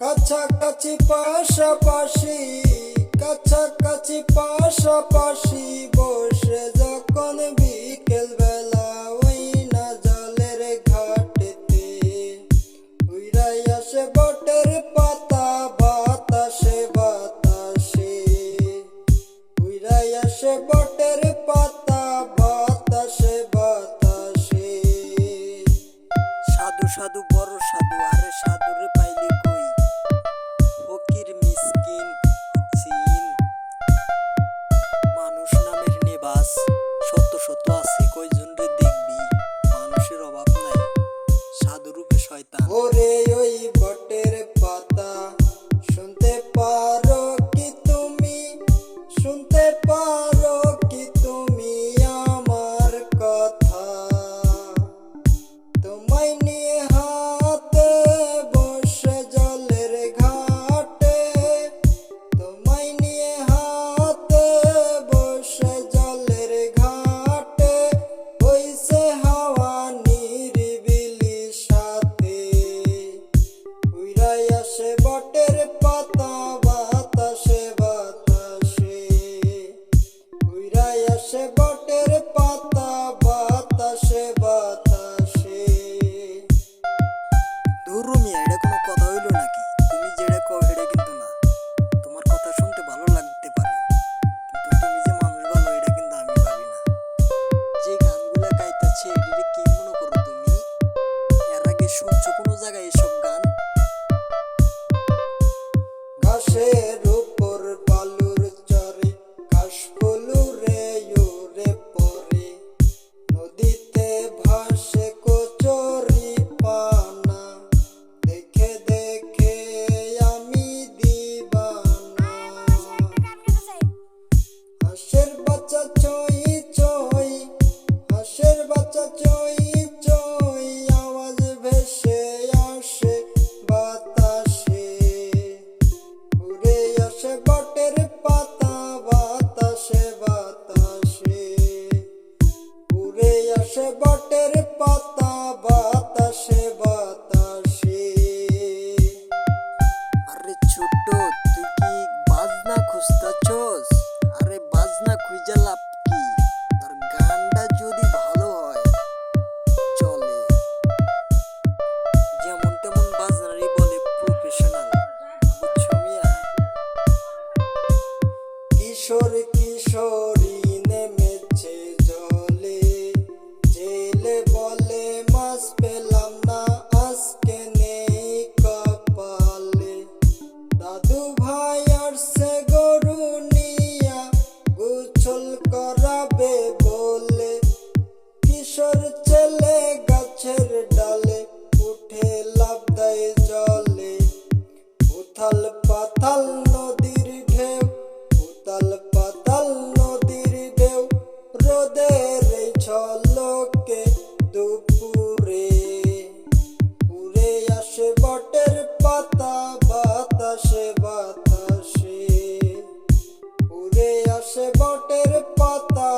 কাছাকাছি পাশাপাশি, কাছাকাছি পাশাপাশি বসে যখন বিকেল বেলা ওই না জলের ঘাটেতে উইরাই আসে বটের পাতা বাতাসে বাতাসে, উইরাই আসে বটের পাতা বাতাসে বাতাসে। সাধু সাধু বড় সাধু, আরে সাধুরে পাইলি কই, ফকির মিসকিন চিন। মানুষ নামের নেবাস শত শত আছে, কয়জন রে দেখবি, মানুষের অভাব নাই, সাধু রূপে শয়তান। ওরে ওই বটের পাতা শুনতে পারো কি তুমি, শুনতে পারো কি তুমি আমার কথা, তোমায় নিয়ে হাতে বসে জলের ঘাটে, তোমায় নিয়ে হাতে বসে জলের ঘাটে হইছে হাওয়া নিরিবিলি সাথে, উইরাই আসে বটের পাতা বাতাসে বাতাসে, উইরাই আসে বটের পাতা বাতাসে বাতাসে। ধুরু মিয়া, এটা কোনো কথা হইল নাকি? তুমি যেটা কও এটা কিন্তু না। তোমার কথা শুনতে ভালো লাগতে পারে, কিন্তু তুমি যে মানুষ ভালো এটা কিন্তু আমি ভাবি না। যে গানগুলা গাইতেছে এটিরে কি মনে করো তুমি? এর আগে শুনছো কোনো জায়গায় এসব গান? ঘাসের উপর বালুর চরে কাশফুলুরে উড়ে পড়ে, নদীতে ভাসে কচুরি পানা, দেখে দেখে আমি দিবানা। হাঁসের বাচ্চা চই চই, হাঁসের বাচ্চা চই চই আওয়াজ ভেসে আসে বাতাসে, উড়ে আসে বটের পাতা বাতাসে বাতাসে, উড়ে আসে বটের পাতা বাতাসে বাতাসে। আরে ছোট, তুই কি বাজনা খুঁজতাছস? আরে বাজনা খুঁজে লাভ কি? তার গানটা যদি ভালো হয় চলে, যেমন তেমন বাজনারই বলে প্রফেশনাল, বুঝছো মিয়া? কিশোর কিশোরী নেমেছে জলে, জেলে বলে মাছ পেলাম না আজকে নেই কপালে, দাদু ভাই আসছে গরু নিয়া গোসল করাবে বলে, কিশোর ছেলে গাছের ডালে উঠে লাফ দেয় জলে, উথাল পাথাল নদীর ঢেউ, উথাল পাতাল নদীর ঢেউ, রোদের এই ঝলকে দুপুরে উড়ে আসে বটের পাতা বাতাসে বাতাসে, উড়ে আসে বটের পাতা